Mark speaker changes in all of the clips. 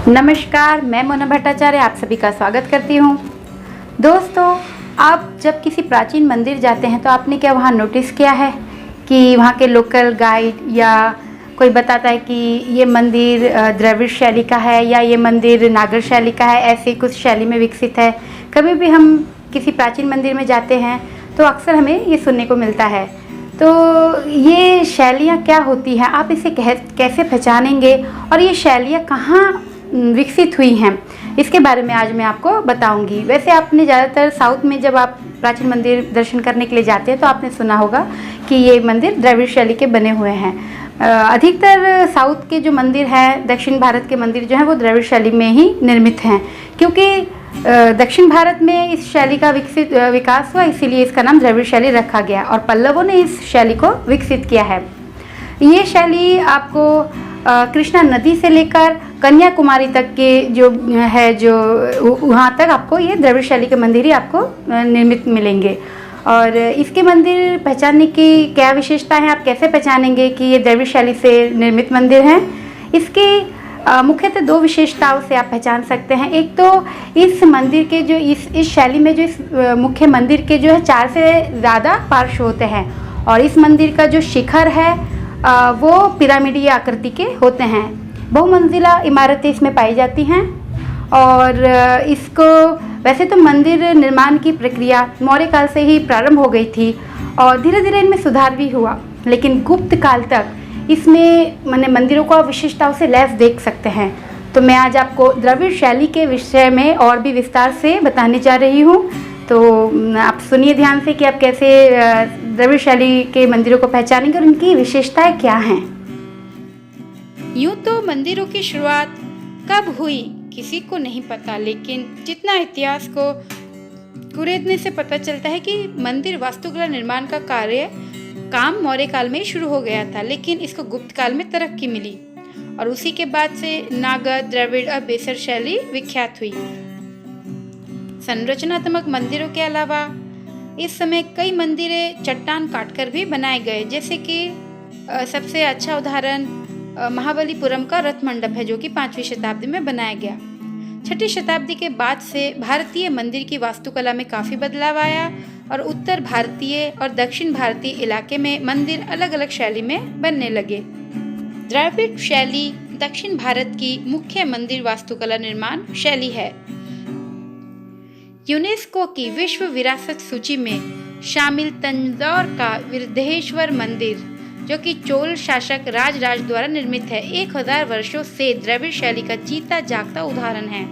Speaker 1: नमस्कार, मैं मोना भट्टाचार्य आप सभी का स्वागत करती हूँ। दोस्तों, आप जब किसी प्राचीन मंदिर जाते हैं तो आपने क्या वहाँ नोटिस किया है कि वहाँ के लोकल गाइड या कोई बताता है कि ये मंदिर द्रविड़ शैली का है या ये मंदिर नागर शैली का है, ऐसे कुछ शैली में विकसित है। कभी भी हम किसी प्राचीन मंदिर में जाते हैं तो अक्सर हमें ये सुनने को मिलता है। तो ये शैलियाँ क्या होती हैं, आप इसे कैसे पहचानेंगे और ये शैलियाँ कहाँ विकसित हुई हैं, इसके बारे में आज मैं आपको बताऊंगी। वैसे आपने ज़्यादातर साउथ में जब आप प्राचीन मंदिर दर्शन करने के लिए जाते हैं तो आपने सुना होगा कि ये मंदिर द्रविड़ शैली के बने हुए हैं। अधिकतर साउथ के जो मंदिर हैं, दक्षिण भारत के मंदिर जो हैं वो द्रविड़ शैली में ही निर्मित हैं, क्योंकि दक्षिण भारत में इस शैली का विकास हुआ, इसीलिए इसका नाम द्रविड़ शैली रखा गया और पल्लवों ने इस शैली को विकसित किया है। ये शैली आपको कृष्णा नदी से लेकर कन्याकुमारी तक के जो वहाँ तक आपको ये द्रविड़ शैली के मंदिर ही आपको निर्मित मिलेंगे। और इसके मंदिर पहचानने की क्या विशेषता है, आप कैसे पहचानेंगे कि ये द्रविड़ शैली से निर्मित मंदिर हैं? इसके मुख्यतः दो विशेषताओं से आप पहचान सकते हैं। एक तो इस मंदिर के जो इस शैली में जो इस मुख्य मंदिर के जो है 4 से ज़्यादा पार्श्व होते हैं और इस मंदिर का जो शिखर है वो पिरामिडीय आकृति के होते हैं। बहुमंजिला इमारतें इसमें पाई जाती हैं और इसको वैसे तो मंदिर निर्माण की प्रक्रिया मौर्य काल से ही प्रारंभ हो गई थी और धीरे धीरे इनमें सुधार भी हुआ, लेकिन गुप्त काल तक इसमें मैंने मंदिरों को विशेषताओं से लैस देख सकते हैं। तो मैं आज आपको द्रविड़ शैली के विषय में और भी विस्तार से बताने जा रही हूँ। तो आप सुनिए ध्यान से कि आप कैसे द्रविड़ शैली के मंदिरों को पहचानेंगे और उनकी विशेषताएं क्या हैं।
Speaker 2: यूं तो मंदिरों की शुरुआत कब हुई किसी को नहीं पता, लेकिन जितना इतिहास को कुरेदने से पता चलता है कि मंदिर वास्तुकला निर्माण का काम मौर्य काल में शुरू हो गया था, लेकिन इसको गुप्त काल में तरक्की मिली और उसी के बाद से नागर, द्रविड़ और बेसर शैली विख्यात हुई। संरचनात्मक मंदिरों के अलावा इस समय कई मंदिरें चट्टान काटकर भी बनाए गए, जैसे कि सबसे अच्छा उदाहरण महाबलीपुरम का रथ मंडप है, जो कि 5वीं शताब्दी में बनाया गया। 6ठी शताब्दी के बाद से भारतीय मंदिर की वास्तुकला में काफी बदलाव आया और उत्तर भारतीय और दक्षिण भारतीय इलाके में मंदिर अलग अलग शैली में बनने लगे। द्रविड़ शैली दक्षिण भारत की मुख्य मंदिर वास्तुकला निर्माण शैली है। यूनेस्को की विश्व विरासत सूची में शामिल तंजौर का विरुद्धेश्वर मंदिर, जो कि चोल शासक राजराज द्वारा निर्मित है, 1000 वर्षों से द्रविड़ शैली का जीता जागता उदाहरण है।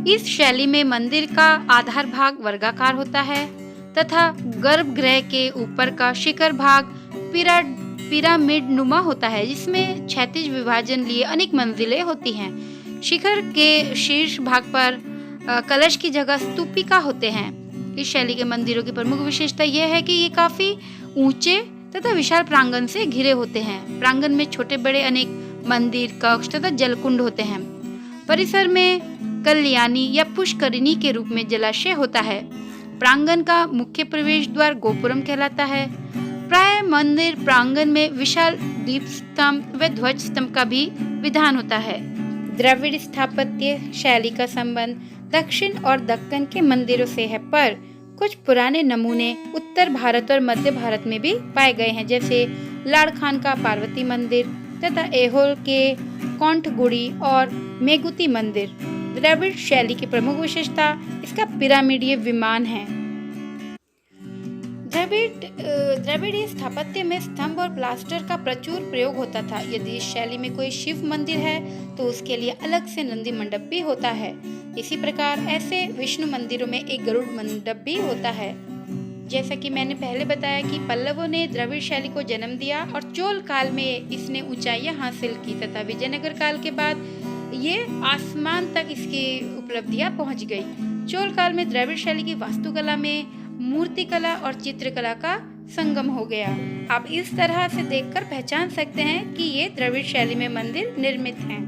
Speaker 2: इस शैली में मंदिर का आधार भाग वर्गाकार होता है तथा गर्भगृह के ऊपर का शिखर भाग पिरामिड नुमा होता है, जिसमें क्षैतिज विभाजन लिए अनेक मंजिलें होती हैं। शिखर के शीर्ष भाग पर कलश की जगह स्तूपिका होते हैं। इस शैली के मंदिरों की प्रमुख विशेषता यह है कि ये काफी ऊंचे तथा विशाल प्रांगण से घिरे होते हैं। प्रांगण में छोटे बड़े अनेक मंदिर, कक्ष तथा जलकुंड होते हैं। परिसर में कल्याणी या पुष्करिणी के रूप में जलाशय होता है। प्रांगण का मुख्य प्रवेश द्वार गोपुरम कहलाता है। प्राय मंदिर प्रांगण में विशाल दीप स्तंभ व ध्वज स्तंभ का भी विधान होता है। द्रविड़ स्थापत्य शैली का संबंध दक्षिण और दक्कन के मंदिरों से है, पर कुछ पुराने नमूने उत्तर भारत और मध्य भारत में भी पाए गए हैं, जैसे लाड़खान का पार्वती मंदिर तथा ऐहोल के कौंठगुड़ी और मेगुती मंदिर। द्रविड़ शैली की प्रमुख विशेषता इसका पिरामिडीय विमान है। द्रविड़ीय स्थापत्य में स्तंभ और प्लास्टर का प्रचुर प्रयोग होता था। यदि इस शैली में कोई शिव मंदिर है तो उसके लिए अलग से नंदी मंडप भी होता है। इसी प्रकार ऐसे विष्णु मंदिरों में एक गरुड़ मंडप भी होता है। जैसा कि मैंने पहले बताया कि पल्लवों ने द्रविड़ शैली को जन्म दिया और चोल काल में इसने ऊंचाइयां हासिल की तथा विजयनगर काल के बाद ये आसमान तक इसकी उपलब्धियां पहुंच गई। चोल काल में द्रविड़ शैली की वास्तुकला में मूर्तिकला और चित्रकला का संगम हो गया। आप इस तरह से देखकर पहचान सकते हैं कि ये द्रविड़ शैली में मंदिर निर्मित हैं।